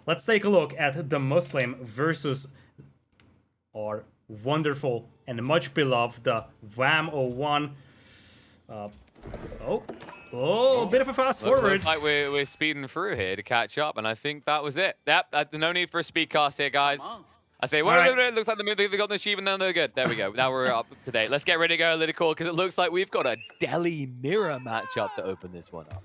Let's take a look at DeMusliM versus our wonderful and much beloved Wham01. A bit of a fast forward. Looks like we're speeding through here to catch up, and I think that was it. Yep, no need for a speed cast here, guys. I say, well, right. it looks like they got the achievement, and they're good. There we go. Now we're up to date. Let's get ready to go, Lidakor, because it looks like we've got a Delhi mirror matchup to open this one up.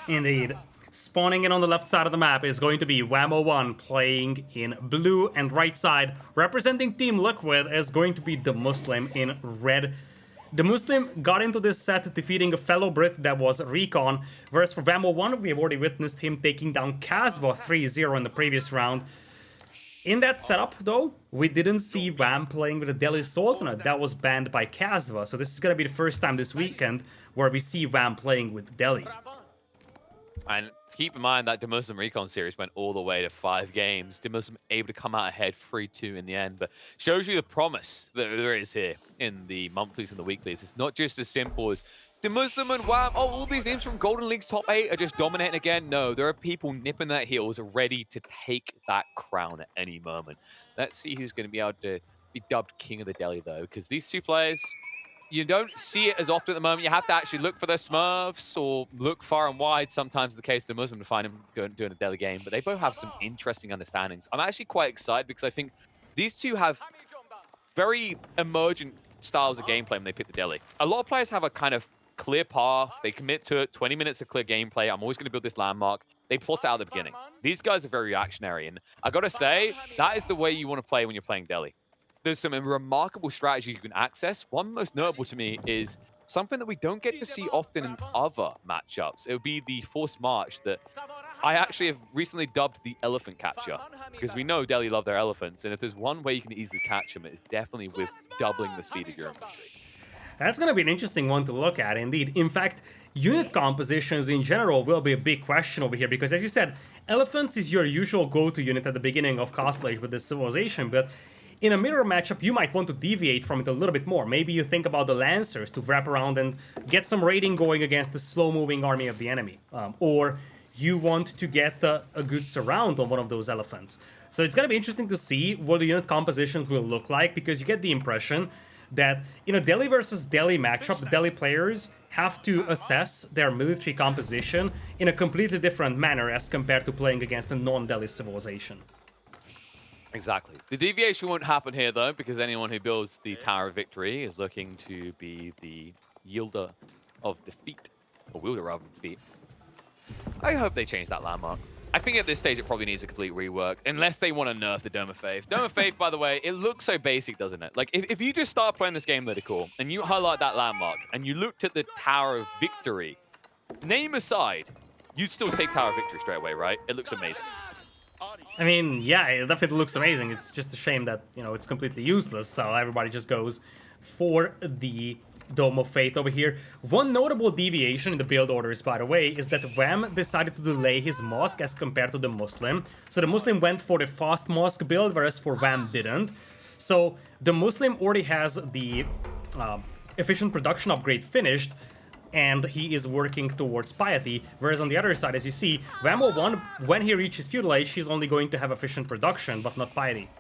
Indeed. Spawning in on the left side of the map is going to be Wham01 playing in blue, and right side, representing Team Liquid, is going to be DeMusliM in red. DeMusliM got into this set defeating a fellow Brit that was Recon, whereas for Wham01, we have already witnessed him taking down Kasva 3-0 in the previous round. In that setup, though, we didn't see Wham playing with a Delhi Sultanate. That was banned by Kasva, so this is going to be the first time this weekend where we see Wham playing with Delhi. And keep in mind that DeMusliM Recon series went all the way to 5 games. DeMusliM able to come out ahead 3-2 in the end, but shows you the promise that there is here in the monthlies and the weeklies. It's not just as simple as DeMusliM and Wham. Oh, all these names from Golden League's top 8 are just dominating again. No, there are people nipping their heels ready to take that crown at any moment. Let's see who's going to be able to be dubbed King of the Delhi, though, because these two players, you don't see it as often at the moment. You have to actually look for their smurfs or look far and wide. Sometimes the case of DeMusliM to find him doing a Delhi game, but they both have some interesting understandings. I'm actually quite excited because I think these two have very emergent styles of gameplay when they pick the Delhi. A lot of players have a kind of clear path. They commit to it, 20 minutes of clear gameplay. I'm always going to build this landmark. They plot it out at the beginning. These guys are very reactionary, and I got to say, that is the way you want to play when you're playing Delhi. There's some remarkable strategies you can access. One most notable to me is something that we don't get to see often in other matchups. It would be the forced march that I actually have recently dubbed the elephant catcher, because we know Delhi love their elephants, and if there's one way you can easily catch them, it's definitely with doubling the speed of your infantry. That's going to be an interesting one to look at, indeed. In fact, unit compositions in general will be a big question over here, because as you said, elephants is your usual go-to unit at the beginning of Castle Age with this civilization, but in a mirror matchup, you might want to deviate from it a little bit more. Maybe you think about the Lancers to wrap around and get some raiding going against the slow-moving army of the enemy. Or you want to get a good surround on one of those elephants. So it's going to be interesting to see what the unit composition will look like, because you get the impression that in a Delhi versus Delhi matchup, the Delhi players have to assess their military composition in a completely different manner as compared to playing against a non-Delhi civilization. Exactly. The deviation won't happen here, though, because anyone who builds the Tower of Victory is looking to be the yielder of defeat, or wielder rather than defeat. I hope they change that landmark. I think at this stage it probably needs a complete rework, unless they want to nerf the Dome of Faith. Dome of Faith, by the way, it looks so basic, doesn't it? Like, if you just start playing this game, Lidakor, and you highlight that landmark, and you looked at the Tower of Victory, name aside, you'd still take Tower of Victory straight away, right? It looks amazing. I mean, yeah, it definitely looks amazing. It's just a shame that, you know, it's completely useless, so everybody just goes for the Dome of Faith over here. One notable deviation in the build orders, by the way, is that Wham decided to delay his mosque as compared to the DeMusliM. So the DeMusliM went for the fast mosque build, whereas for Wham didn't. So the DeMusliM already has the efficient production upgrade finished, and he is working towards piety, whereas on the other side, as you see, Wham01, when he reaches feudal age, he's only going to have efficient production, but not piety.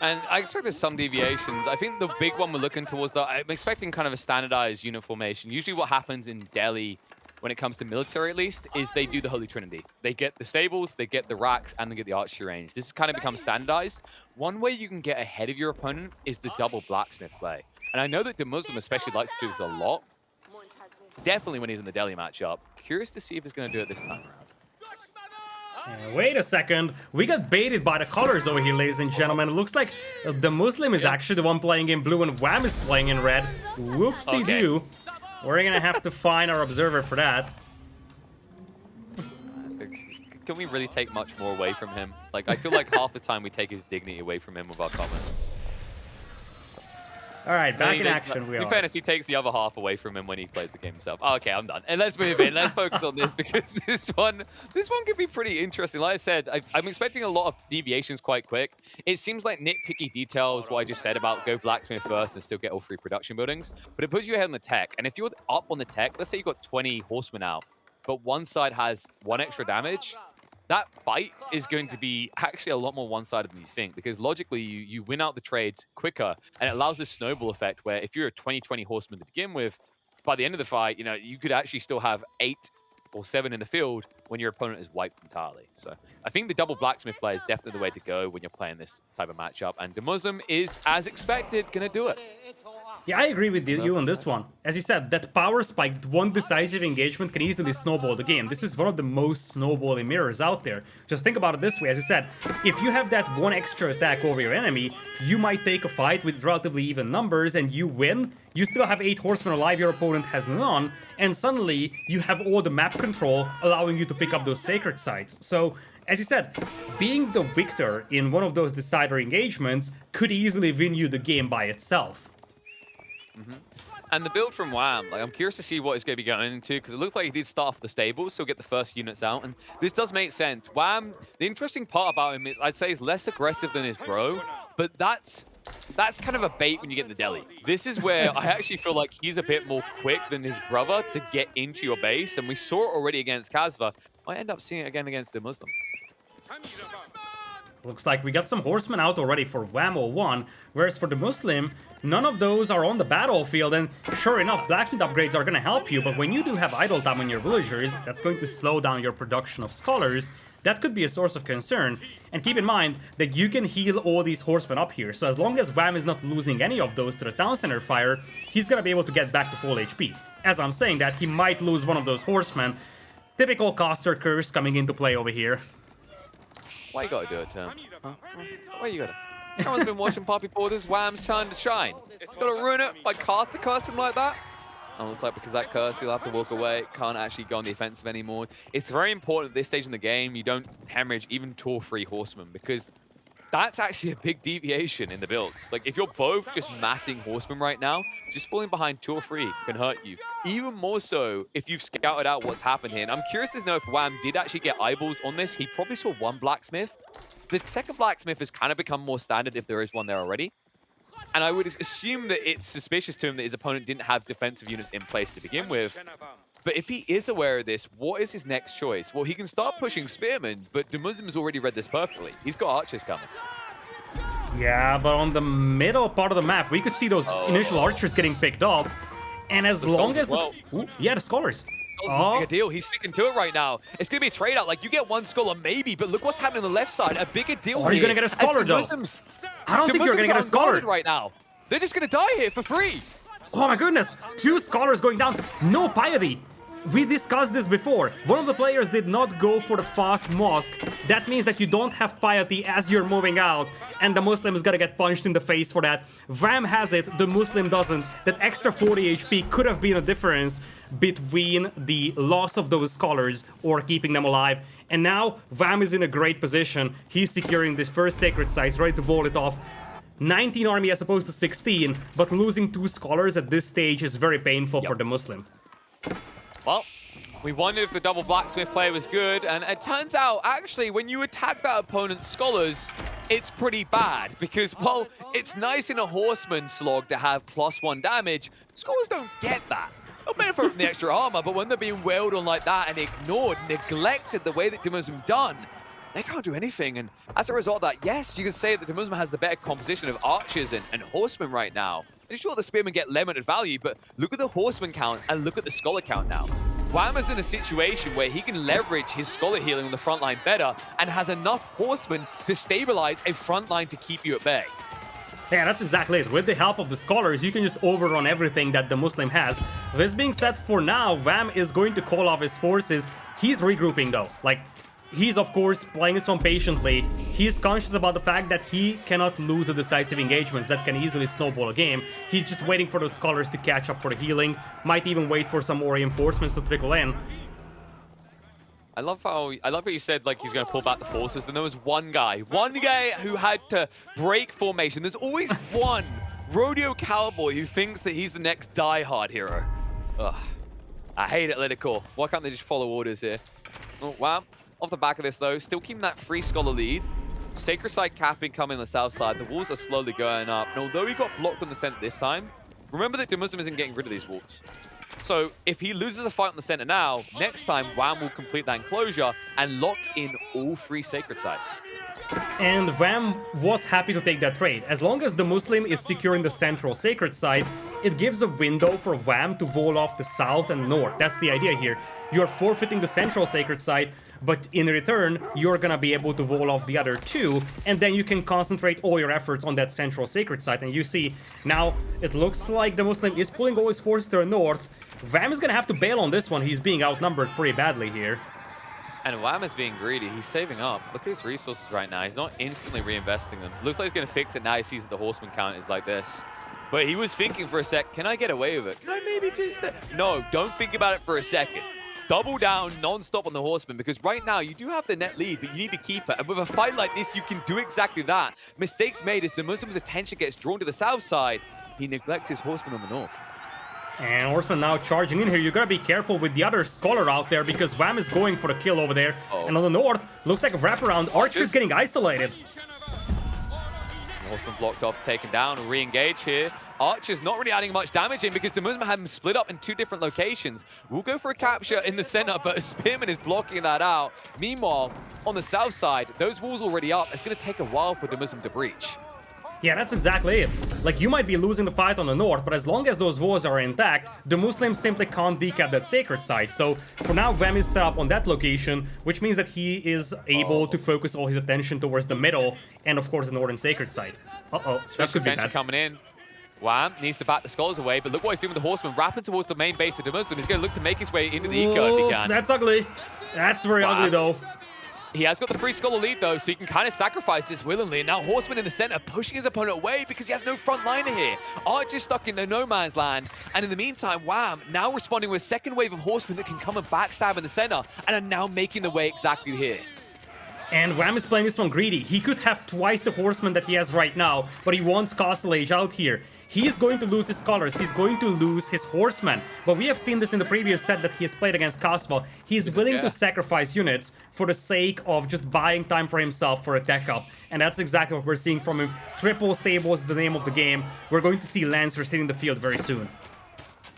And I expect there's some deviations. I think the big one we're looking towards, though, I'm expecting kind of a standardized unit formation. Usually what happens in Delhi, when it comes to military at least, is they do the Holy Trinity. They get the stables, they get the racks, and they get the archery range. This has kind of become standardized. One way you can get ahead of your opponent is the double blacksmith play. And I know that DeMusliM especially likes to do this a lot. Definitely when he's in the Delhi matchup. Curious to see if he's going to do it this time around. Wait a second. We got baited by the colors over here, ladies and gentlemen. It looks like DeMusliM is actually the one playing in blue and Wham is playing in red. Whoopsie-doo. Okay. We're going to have to find our observer for that. Can we really take much more away from him? Like, I feel like half the time we take his dignity away from him with our comments. All right, back in action we are. In fairness, he takes the other half away from him when he plays the game himself. Oh, okay, I'm done. And let's move in. Let's focus on this, because this one could be pretty interesting. Like I said, I'm expecting a lot of deviations quite quick. It seems like nitpicky details, what I just said about go blacksmith first and still get all 3 production buildings. But it puts you ahead on the tech. And if you're up on the tech, let's say you've got 20 horsemen out, but one side has 1 extra damage, that fight is going to be actually a lot more one-sided than you think, because logically you win out the trades quicker, and it allows this snowball effect where if you're a 20-20 horseman to begin with, by the end of the fight, you know, you could actually still have 8 or 7 in the field when your opponent is wiped entirely. So I think the double blacksmith play is definitely the way to go when you're playing this type of matchup, and DeMusliM is, as expected, going to do it. Yeah, I agree with you on this one. As you said, that power spike, one decisive engagement can easily snowball the game. This is one of the most snowballing mirrors out there. Just think about it this way, as you said, if you have that one extra attack over your enemy, you might take a fight with relatively even numbers and you win. You still have 8 horsemen alive, your opponent has none, and suddenly you have all the map control allowing you to pick up those sacred sites. So, as you said, being the victor in one of those decider engagements could easily win you the game by itself. And the build from Wham, like, I'm curious to see what he's going to be going into, because it looked like he did start off the stables, so he'll get the first units out, and this does make sense. Wham, the interesting part about him is, I'd say, he's less aggressive than his bro, but that's kind of a bait when you get in the deli. This is where I actually feel like he's a bit more quick than his brother to get into your base, and we saw it already against Kazva. I end up seeing it again against DeMusliM. Looks like we got some horsemen out already for Whammo 1, whereas for DeMusliM, none of those are on the battlefield, and sure enough, blacksmith upgrades are gonna help you, but when you do have idle time on your villagers, that's going to slow down your production of scholars. That could be a source of concern, and keep in mind that you can heal all these horsemen up here, so as long as Wham is not losing any of those to the town center fire, he's gonna be able to get back to full HP. As I'm saying that, he might lose one of those horsemen. Typical caster curse coming into play over here. Why you gotta do it, Tim? Huh? Why you gotta? No one's been watching Poppy Porter's Wham's turn to shine. Gotta ruin it by cursing like that? And it's like, because that curse, you'll have to walk away. Can't actually go on the offensive anymore. It's very important at this stage in the game you don't hemorrhage even Tour 3 horsemen, because that's actually a big deviation in the builds. Like, if you're both just massing horsemen right now, just falling behind Tour 3 can hurt you. Even more so if you've scouted out what's happened here. And I'm curious to know if Wham did actually get eyeballs on this. He probably saw 1 blacksmith. The second blacksmith has kind of become more standard if there is one there already. And I would assume that it's suspicious to him that his opponent didn't have defensive units in place to begin with. But if he is aware of this, what is his next choice? Well, he can start pushing Spearmen, but DeMusliM's already read this perfectly. He's got archers coming. Yeah, but on the middle part of the map, we could see those initial archers getting picked off. And as long as the scholars. A bigger deal. He's sticking to it right now. It's going to be a trade-out. Like, you get 1 scholar maybe, but look what's happening on the left side. A bigger deal here. Are you going to get a scholar, though? I don't think you're going to get a scholar right now. They're just going to die here for free. Oh my goodness! 2 scholars going down. No piety. We discussed this before. One of the players did not go for the fast mosque. That means that you don't have piety as you're moving out, and DeMusliM is gonna get punched in the face for that. Wham has it, DeMusliM doesn't. That extra 40 HP could have been a difference between the loss of those scholars or keeping them alive. And now Wham is in a great position. He's securing this first sacred site, ready to wall it off. 19 army as opposed to 16, but losing 2 scholars at this stage is very painful for DeMusliM. Well, we wondered if the double blacksmith play was good, and it turns out, actually, when you attack that opponent's scholars, it's pretty bad, because, well, it's nice in a horseman slog to have +1 damage. Scholars don't get that. They'll benefit from the extra armor, but when they're being wailed on like that and ignored, neglected the way that DeMusliM done, they can't do anything. And as a result of that, yes, you can say that DeMusliM has the better composition of archers and horsemen right now. And sure, the spearmen get limited value, but look at the horseman count and look at the scholar count now. Wham is in a situation where he can leverage his scholar healing on the front line better and has enough horsemen to stabilize a front line to keep you at bay. Yeah, that's exactly it. With the help of the scholars, you can just overrun everything that DeMusliM has. This being said, for now, Wham is going to call off his forces. He's regrouping though. Like, he's, of course, playing this one patiently. He's conscious about the fact that he cannot lose the decisive engagements that can easily snowball a game. He's just waiting for those scholars to catch up for the healing. Might even wait for some more reinforcements to trickle in. I love how you said, like, he's going to pull back the forces. Then there was one guy who had to break formation. There's always one rodeo cowboy who thinks that he's the next die-hard hero. Ugh. I hate it, Lidakor. Why can't they just follow orders here? Oh, wow. Off the back of this, though, still keeping that free scholar lead. Sacred Site capping coming on the south side. The walls are slowly going up. And although he got blocked on the center this time, remember that DeMusliM isn't getting rid of these walls. So if he loses a fight on the center now, next time Wham will complete that enclosure and lock in all 3 sacred sites. And Wham was happy to take that trade. As long as DeMusliM is securing the central sacred site, it gives a window for Wham to wall off the south and north. That's the idea here. You're forfeiting the central sacred site, but in return, you're gonna be able to wall off the other 2, and then you can concentrate all your efforts on that central sacred site. And you see, now it looks like DeMusliM is pulling all his forces to the north. Wham is gonna have to bail on this one. He's being outnumbered pretty badly here. And Wham is being greedy. He's saving up. Look at his resources right now. He's not instantly reinvesting them. Looks like he's going to fix it now he sees that the horseman count is like this. But he was thinking for a sec, can I get away with it? Can I maybe just... No, don't think about it for a second. Double down non-stop on the horseman, because right now you do have the net lead, but you need to keep it. And with a fight like this, you can do exactly that. Mistakes made as DeMusliM's attention gets drawn to the south side. He neglects his horseman on the north. And Horseman now charging in here. You gotta be careful with the other Scholar out there because Wham is going for the kill over there. And on the north, looks like a wraparound. Archer's getting isolated. Horseman blocked off, taken down, re-engage here. Archer's not really adding much damage in because DeMusliM had him split up in 2 different locations. We'll go for a capture in the center, but Spearman is blocking that out. Meanwhile, on the south side, those walls already up. It's gonna take a while for DeMusliM to breach. Yeah, that's exactly it. Like, you might be losing the fight on the north, but as long as those walls are intact, DeMusliM simply can't decap that sacred site. So, for now, Wham is set up on that location, which means that he is able to focus all his attention towards the middle, and of course the northern sacred site. That could be bad. Coming in. Wham needs to bat the Scholars away, but look what he's doing with the Horseman, wrapping towards the main base of DeMusliM. He's going to look to make his way into the eco if he can. That's ugly. That's very ugly, though. He has got the free Scholar lead, though, so he can kind of sacrifice this willingly. And now Horseman in the center, pushing his opponent away because he has no front liner here. Archer's stuck in the no man's land. And in the meantime, Wham now responding with a second wave of Horsemen that can come and backstab in the center and are now making the way exactly here. And Wham is playing this one greedy. He could have twice the Horsemen that he has right now, but he wants Castle Age out here. He is going to lose his Scholars, he's going to lose his Horsemen. But we have seen this in the previous set that he has played against Castle. He's willing to sacrifice units for the sake of just buying time for himself for a tech up. And that's exactly what we're seeing from him. Triple Stables is the name of the game. We're going to see Lancers hitting the field very soon.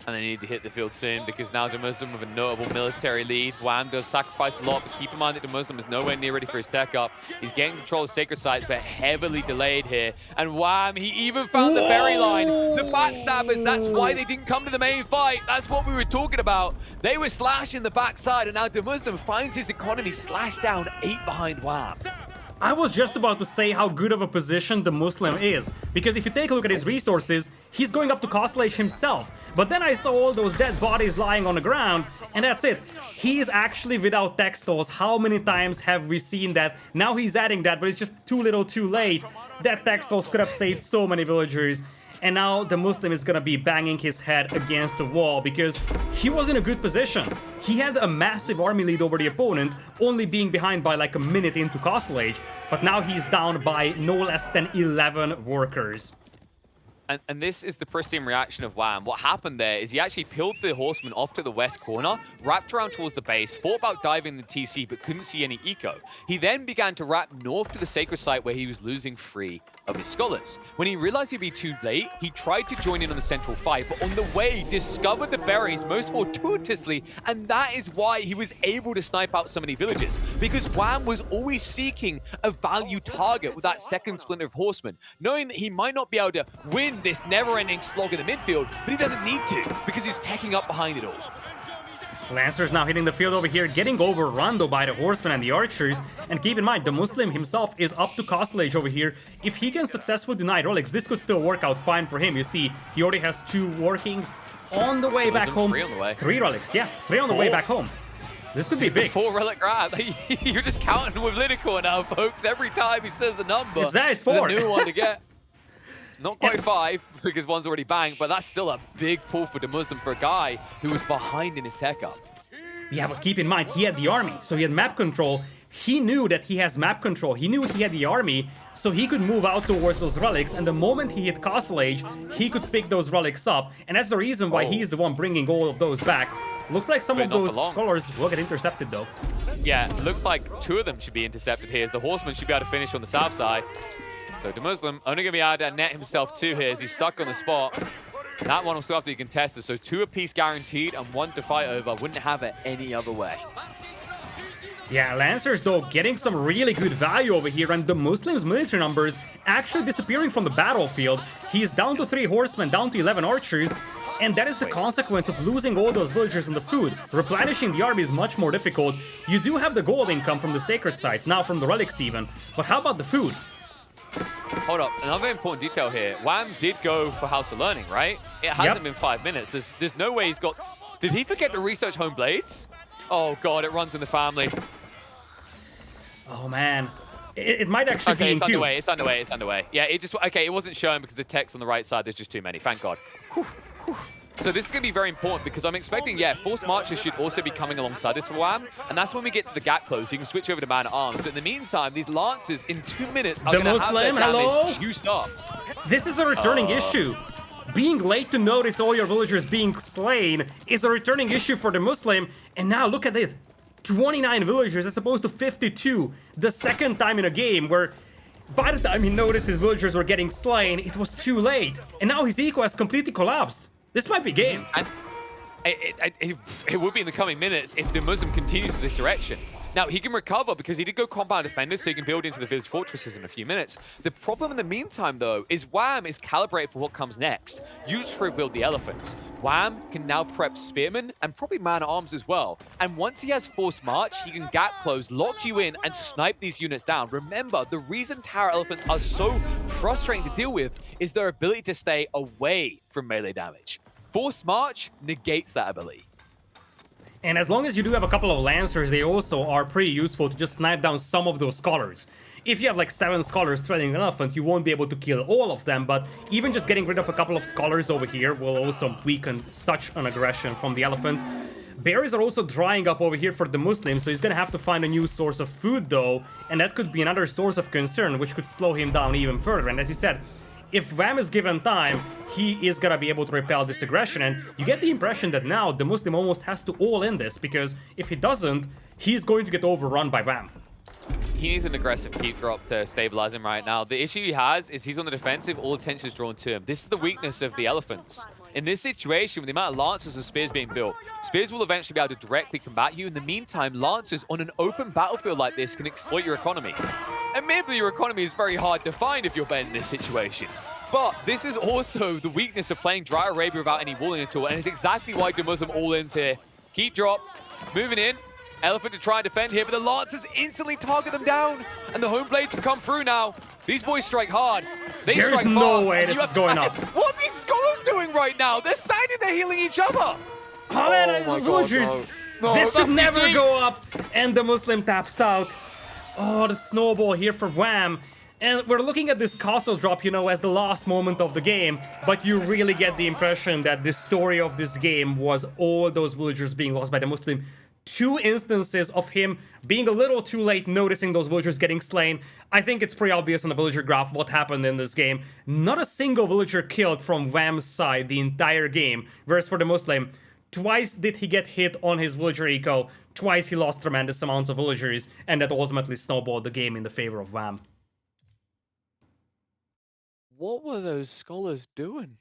And they need to hit the field soon because now DeMusliM with a notable military lead. Wham does sacrifice a lot, but keep in mind that DeMusliM is nowhere near ready for his tech up. He's getting control of sacred sites, but heavily delayed here. And Wham, he even found the berry line. The backstabbers, that's why they didn't come to the main fight. That's what we were talking about. They were slashing the backside, and now DeMusliM finds his economy slashed down 8 behind Wham. I was just about to say how good of a position DeMusliM is, because if you take a look at his resources, he's going up to Castle Age himself. But then I saw all those dead bodies lying on the ground, and that's it. He is actually without tech stalls. How many times have we seen that? Now he's adding that, but it's just too little too late. That tech stalls could have saved so many villagers. And now DeMusliM is gonna be banging his head against the wall because he was in a good position. He had a massive army lead over the opponent, only being behind by like a minute into Castle Age, but now he's down by no less than 11 workers. And this is the pristine reaction of Wham. What happened there is he actually peeled the Horseman off to the west corner, wrapped around towards the base, thought about diving the TC, but couldn't see any eco. He then began to wrap north to the sacred site where he was losing 3 of his Scholars. When he realized he'd be too late, he tried to join in on the central fight, but on the way, discovered the berries most fortuitously, and that is why he was able to snipe out so many villages, because Wham was always seeking a value target with that second splinter of Horsemen, knowing that he might not be able to win this never-ending slog in the midfield, but he doesn't need to, because he's taking up behind it all. Lancers now hitting the field over here, getting overrun though by the Horsemen and the Archers. And keep in mind, DeMusliM himself is up to Castle Age over here. If he can successfully deny relics, this could still work out fine for him. You see, he already has 2 working on the way back home. 3 on the way. 3 relics, yeah. 3 on the way back home. This could be big. 4 relic grab. You're just counting with Lidakor now, folks. Every time he says the number, it's 4. There's a new one to get. Not quite 5, because one's already banged, but that's still a big pull for DeMusliM for a guy who was behind in his tech up. Yeah, but keep in mind, he had the army, so he had map control. He knew that he has map control. He knew he had the army, so he could move out towards those relics, and the moment he hit Castle Age, he could pick those relics up, and that's the reason why he's the one bringing all of those back. Looks like some of those Scholars will get intercepted, though. Yeah, it looks like 2 of them should be intercepted here, as the Horseman should be able to finish on the south side. So DeMusliM only going to be able to net himself 2 here as he's stuck on the spot. That one will still have to be contested, so 2 apiece guaranteed and 1 to fight over. Wouldn't have it any other way. Yeah, Lancers, though, getting some really good value over here, and DeMusliM's military numbers actually disappearing from the battlefield. He's down to 3 horsemen, down to 11 archers, and that is the consequence of losing all those villagers and the food. Replenishing the army is much more difficult. You do have the gold income from the sacred sites, now from the relics even, but how about the food? Hold up, another important detail here. Wham did go for House of Learning, right? It hasn't been 5 minutes. There's no way he's got... Did he forget to research Home Blades? Oh god, it runs in the family. Oh man, it might actually be in it's queue. underway, it's underway, it's underway. Yeah, it just... Okay, it wasn't shown because the text on the right side, there's just too many, thank god. Whew, whew. So this is going to be very important because I'm expecting, forced marches should also be coming alongside this for Wham. And that's when we get to the gap close. You can switch over to man-at-arms. But in the meantime, these Lancers in 2 minutes are going to have their damage juiced up. This is a returning issue. Being late to notice all your villagers being slain is a returning issue for DeMusliM. And now look at this. 29 villagers as opposed to 52. The second time in a game where by the time he noticed his villagers were getting slain, it was too late. And now his eco has completely collapsed. This might be game. And it will be in the coming minutes if DeMusliM continues in this direction. Now, he can recover because he did go compound defenders, so he can build into the village fortresses in a few minutes. The problem in the meantime, though, is Wham is calibrated for what comes next. Used to rebuild the elephants. Wham can now prep spearmen and probably man-at-arms as well. And once he has forced march, he can gap close, lock you in, and snipe these units down. Remember, the reason tower elephants are so frustrating to deal with is their ability to stay away from melee damage. Forced march negates that ability. And as long as you do have a couple of Lancers, they also are pretty useful to just snipe down some of those Scholars. If you have like 7 Scholars threading an elephant, you won't be able to kill all of them, but even just getting rid of a couple of Scholars over here will also weaken such an aggression from the elephants. Berries are also drying up over here for DeMusliM, so he's gonna have to find a new source of food though, and that could be another source of concern, which could slow him down even further. And as you said, if Wham is given time, he is gonna be able to repel this aggression, and you get the impression that now DeMusliM almost has to all in this, because if he doesn't, he's going to get overrun by Wham. He needs an aggressive keep drop to stabilize him right now. The issue he has is he's on the defensive, all attention is drawn to him. This is the weakness of the elephants. In this situation, with the amount of Lancers and Spears being built, Spears will eventually be able to directly combat you. In the meantime, Lancers on an open battlefield like this can exploit your economy. Admittedly, your economy is very hard to find if you're Ben in this situation. But this is also the weakness of playing Dry Arabia without any walling at all, and it's exactly why DeMusliM all-ins here. Keep drop, moving in. Elephant to try and defend here, but the Lancers instantly target them down, and the Home Blades have come through now. These boys strike hard. They strike fast. There's no way this is going up. What are these Scholars doing right now? They're standing there healing each other. Oh man, villagers. No, this should never go up, and DeMusliM taps out. Oh, the snowball here for Wham. And we're looking at this castle drop, you know, as the last moment of the game, but you really get the impression that the story of this game was all those villagers being lost by DeMusliM. 2 instances of him being a little too late noticing those villagers getting slain. I think it's pretty obvious on the villager graph what happened in this game. Not a single villager killed from Wham's side the entire game, whereas for DeMusliM, twice did he get hit on his villager eco, twice he lost tremendous amounts of villagers, and that ultimately snowballed the game in the favor of Wham. What were those Scholars doing?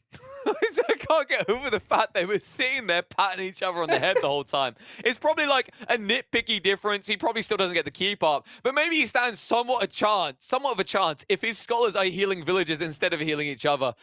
I can't get over the fact they were sitting there patting each other on the head the whole time. It's probably like a nitpicky difference. He probably still doesn't get the keep up, but maybe he stands somewhat of a chance if his Scholars are healing villagers instead of healing each other.